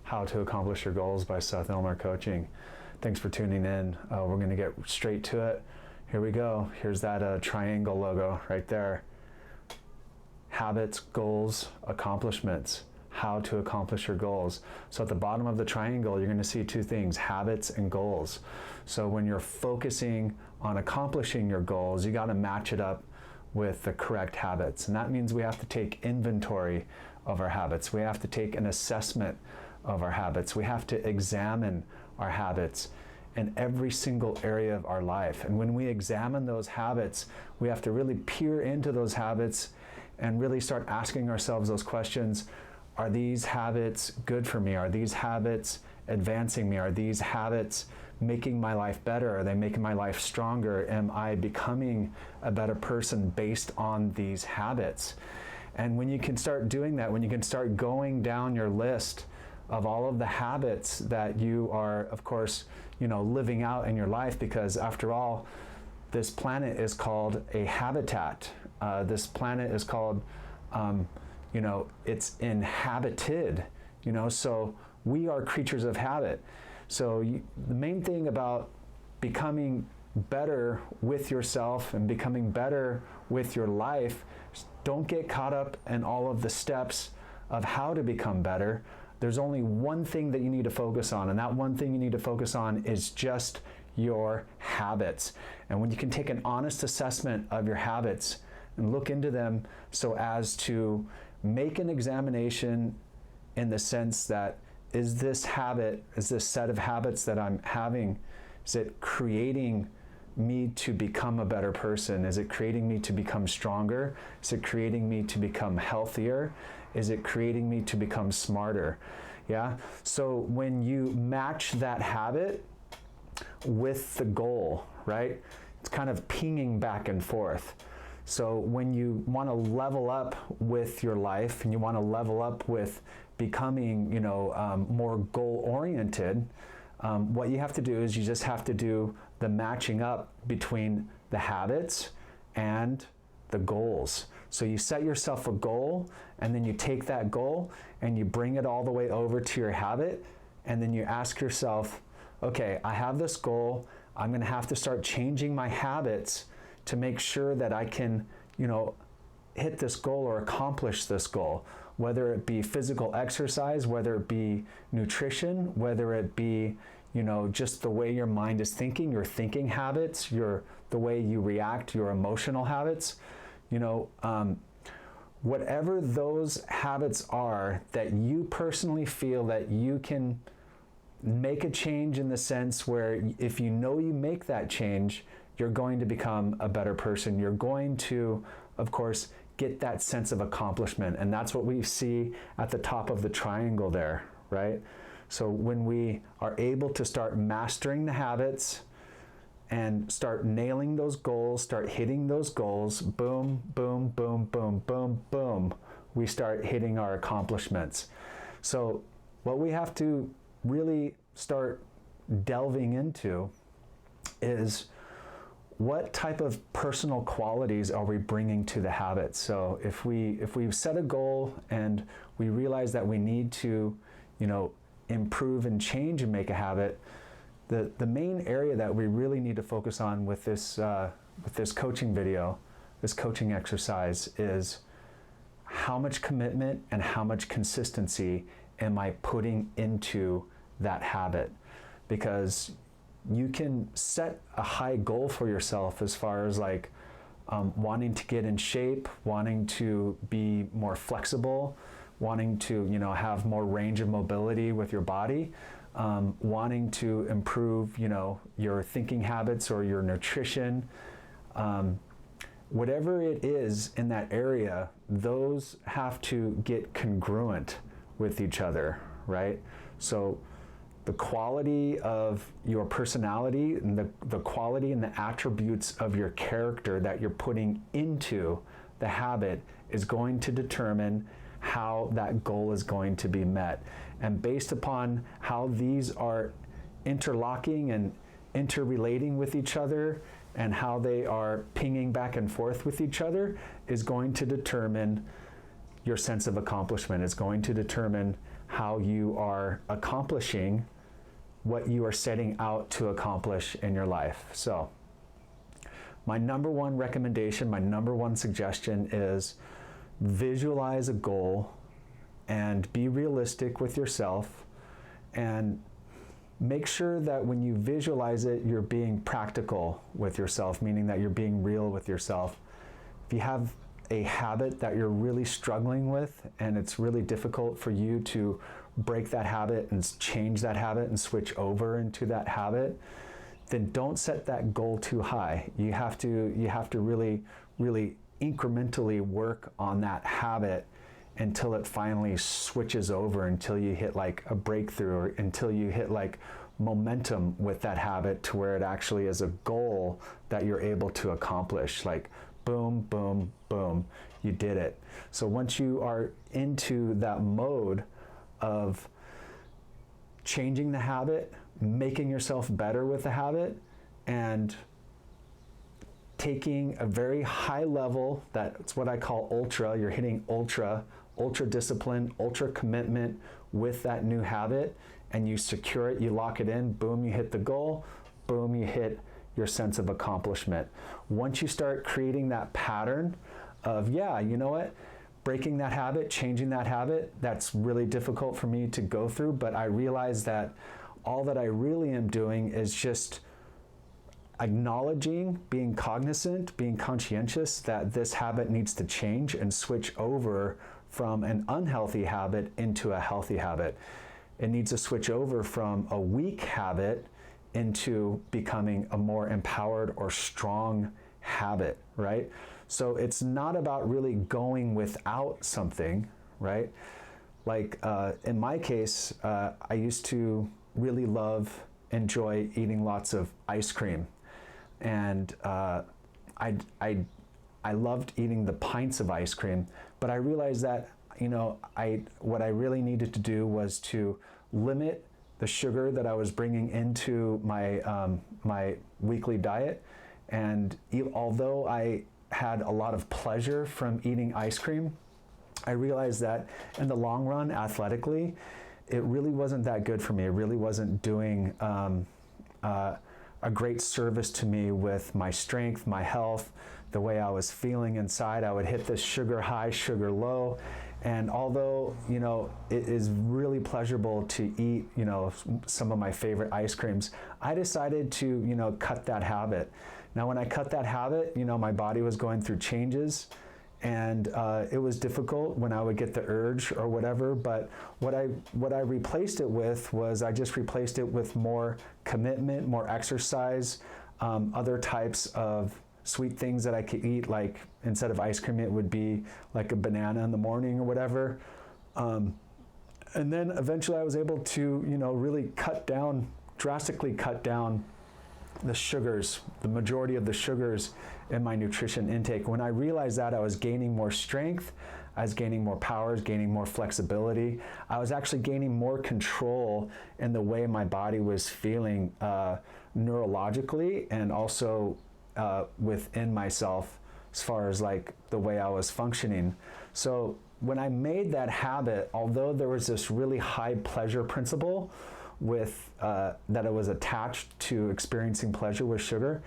How to Accomplish Your Goals by Seth, Elmer Coaching. Thanks for tuning in. We're going to get straight to it. Here we go. Here's that triangle logo right there. Habits, goals, accomplishments. How to accomplish your goals. So at the bottom of the triangle, you're going to see two things, habits and goals. So when you're focusing on accomplishing your goals, you got to match it up with the correct habits. And that means we have to take inventory of our habits. We have to take an assessment of our habits. We have to examine our habits in every single area of our life. And when we examine those habits, we have to really peer into those habits and really start asking ourselves those questions. Are these habits good for me? Are these habits advancing me? Are these habits making my life better? Are they making my life stronger? Am I becoming a better person based on these habits? And when you can start doing that, when you can start going down your list of all of the habits that you are, of course, living out in your life, because after all, this planet is called a habitat. This planet is called it's inhabited, so we are creatures of habit. So the main thing about becoming better with yourself and becoming better with your life, don't get caught up in all of the steps of how to become better. There's only one thing that you need to focus on, and that one thing you need to focus on is just your habits. And when you can take an honest assessment of your habits and look into them so as to make an examination in the sense that, is this set of habits that I'm having, is it creating me to become a better person? Is it creating me to become stronger? Is it creating me to become healthier? Is it creating me to become smarter? Yeah. So when you match that habit with the goal, right? It's kind of pinging back and forth. So when you want to level up with your life and you want to level up with becoming, more goal-oriented, what you have to do is you just have to do the matching up between the habits and the goals. So you set yourself a goal, and then you take that goal and you bring it all the way over to your habit, and then you ask yourself, okay, I have this goal. I'm going to have to start changing my habits to make sure that I can, hit this goal or accomplish this goal, whether it be physical exercise, whether it be nutrition, whether it be, just the way your mind is thinking, your thinking habits, the way you react, your emotional habits, whatever those habits are that you personally feel that you can make a change, in the sense where if you make that change, you're going to become a better person. You're going to, of course, get that sense of accomplishment. And that's what we see at the top of the triangle there, right? So when we are able to start mastering the habits and start nailing those goals, start hitting those goals, boom, boom, boom, boom, boom, boom, we start hitting our accomplishments. So what we have to really start delving into is, what type of personal qualities are we bringing to the habit? So if we set a goal and we realize that we need to, improve and change and make a habit, the main area that we really need to focus on with this coaching video, this coaching exercise, is how much commitment and how much consistency am I putting into that habit? Because you can set a high goal for yourself as far as wanting to get in shape, wanting to be more flexible, wanting to have more range of mobility with your body, wanting to improve your thinking habits or your nutrition, whatever it is in that area, those have to get congruent with each other, right? So the quality of your personality and the quality and the attributes of your character that you're putting into the habit is going to determine how that goal is going to be met. And based upon how these are interlocking and interrelating with each other and how they are pinging back and forth with each other is going to determine your sense of accomplishment. It's going to determine how you are accomplishing what you are setting out to accomplish in your life. So my number one recommendation, my number one suggestion is visualize a goal and be realistic with yourself, and make sure that when you visualize it, you're being practical with yourself, meaning that you're being real with yourself. If you have a habit that you're really struggling with and it's really difficult for you to break that habit and change that habit and switch over into that habit, then don't set that goal too high. You have to really incrementally work on that habit until it finally switches over, until you hit like a breakthrough, or until you hit like momentum with that habit to where it actually is a goal that you're able to accomplish. Like boom, boom, boom, you did it. So once you are into that mode of changing the habit, making yourself better with the habit, and taking a very high level, that's what I call ultra, you're hitting ultra discipline, ultra commitment with that new habit, and you secure it, you lock it in, boom, you hit the goal, boom, you hit your sense of accomplishment. Once you start creating that pattern of, yeah, you know what, breaking that habit, changing that habit, that's really difficult for me to go through, but I realize that all that I really am doing is just acknowledging, being cognizant, being conscientious that this habit needs to change and switch over from an unhealthy habit into a healthy habit. It needs to switch over from a weak habit into becoming a more empowered or strong habit, right? So it's not about really going without something, right? Like in my case, I used to really enjoy eating lots of ice cream. And I loved eating the pints of ice cream, but I realized that, what I really needed to do was to limit the sugar that I was bringing into my weekly diet. And although I had a lot of pleasure from eating ice cream, I realized that in the long run, athletically, it really wasn't that good for me. It really wasn't doing a great service to me with my strength, my health, the way I was feeling inside. I would hit this sugar high, sugar low. And although, it is really pleasurable to eat, some of my favorite ice creams, I decided to, cut that habit. Now, when I cut that habit, my body was going through changes, and it was difficult when I would get the urge or whatever, but what I replaced it with was I just replaced it with more commitment, more exercise, other types of sweet things that I could eat, like instead of ice cream, it would be like a banana in the morning or whatever. And then eventually I was able to, really drastically cut down the sugars, the majority of the sugars in my nutrition intake. When I realized that, I was gaining more strength, I was gaining more power, I was gaining more flexibility. I was actually gaining more control in the way my body was feeling neurologically, and also within myself as far as like the way I was functioning. So when I made that habit, although there was this really high pleasure principle with that it was attached to experiencing pleasure with sugar,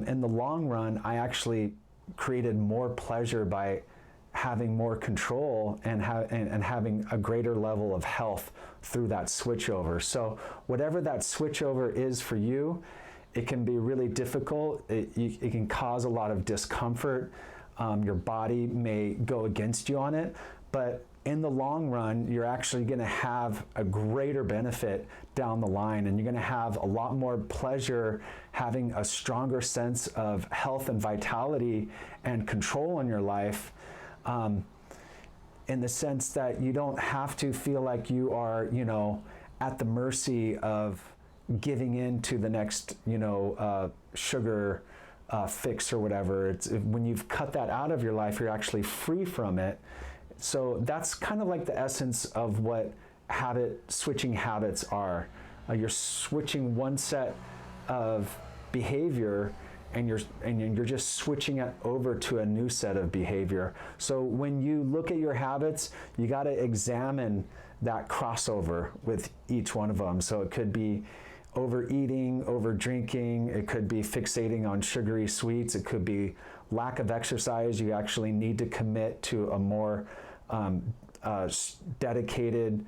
in the long run, I actually created more pleasure by having more control and having a greater level of health through that switchover. So whatever that switchover is for you, it can be really difficult. It can cause a lot of discomfort. Your body may go against you on it, but in the long run, you're actually going to have a greater benefit down the line, and you're going to have a lot more pleasure, having a stronger sense of health and vitality and control in your life, in the sense that you don't have to feel like you are, at the mercy of giving in to the next, sugar fix or whatever. When you've cut that out of your life, you're actually free from it. So that's kind of like the essence of what switching habits are. You're switching one set of behavior and you're just switching it over to a new set of behavior. So when you look at your habits, you got to examine that crossover with each one of them. So it could be overeating, over drinking, it could be fixating on sugary sweets, it could be lack of exercise. You actually need to commit to a more dedicated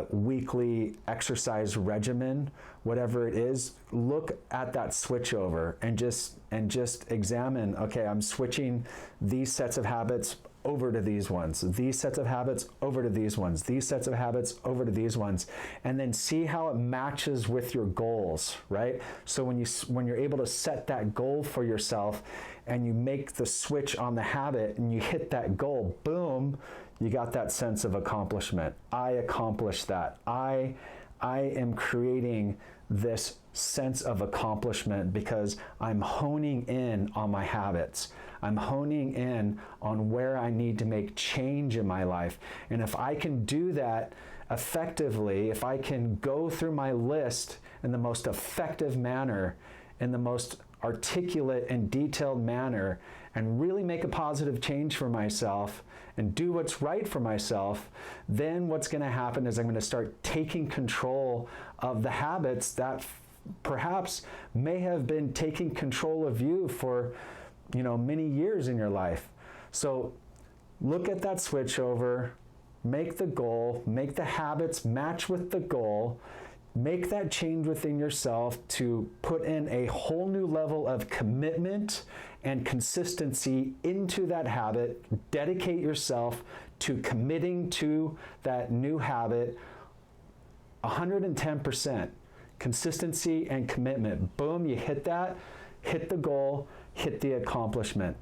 weekly exercise regimen. Whatever it is, look at that switch over and just examine, okay, I'm switching these sets of habits over to these ones, these sets of habits over to these ones, these sets of habits over to these ones, and then see how it matches with your goals, right? So when you're able to set that goal for yourself and you make the switch on the habit and you hit that goal, boom, you got that sense of accomplishment. I accomplished that. I am creating this sense of accomplishment because I'm honing in on my habits. I'm honing in on where I need to make change in my life. And if I can do that effectively, if I can go through my list in the most effective manner, in the most articulate and detailed manner, and really make a positive change for myself and do what's right for myself, then what's going to happen is I'm going to start taking control of the habits that perhaps may have been taking control of you for, many years in your life. So look at that switch over, make the goal, make the habits match with the goal, make that change within yourself to put in a whole new level of commitment and consistency into that habit. Dedicate yourself to committing to that new habit 110%. Consistency and commitment. Boom, you hit that, hit the goal, hit the accomplishment.